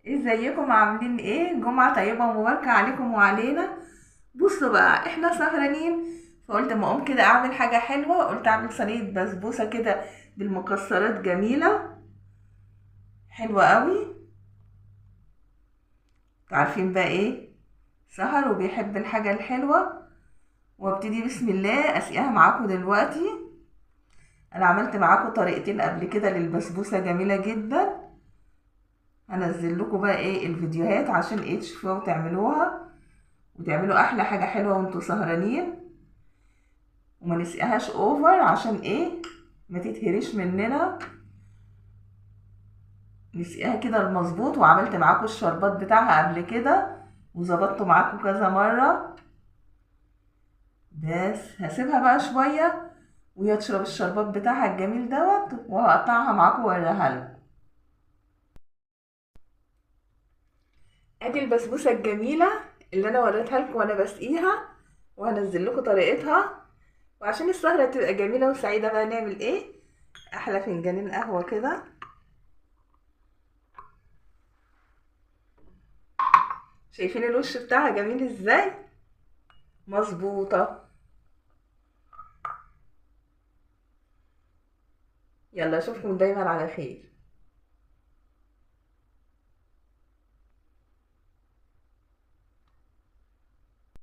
ازيكم عاملين ايه؟ جمعة طيبة ومباركة عليكم وعلينا. بصوا بقى احنا سهرانين، فقلت ما اقوم كده اعمل حاجة حلوة. قلت اعمل صينية بسبوسة كده بالمكسرات، جميلة حلوة قوي. عارفين بقى ايه؟ سهر وبيحب الحاجة الحلوة. وابتدي بسم الله اسقيها معاكم دلوقتي. انا عملت معاكم طريقتين قبل كده للبسبوسة جميلة جدا. هنزل لكم بقى ايه الفيديوهات عشان ايه تشوفوها وتعملوها، وتعملوا احلى حاجة حلوة وانتوا سهرانين. وما نسقيهاش اوفر عشان ايه ما تتهريش مننا. نسقيها كده المظبوط. وعملت معاكم الشربات بتاعها قبل كده وظبطته معاكم كذا مرة. بس هسيبها بقى شوية وهي تشرب الشربات بتاعها الجميل دوت، وهقطعها معاكم واوريها لكم. ادي البسبوسة الجميلة اللي انا وريتها لكم وانا بسقيها، وهنزل لكم طريقتها. وعشان السهرة تبقى جميلة وسعيدة بقى نعمل ايه؟ احلى فنجانين قهوة كده. شايفين الوش بتاعها جميل ازاي؟ مظبوطة. يلا اشوفكم دايما على خير.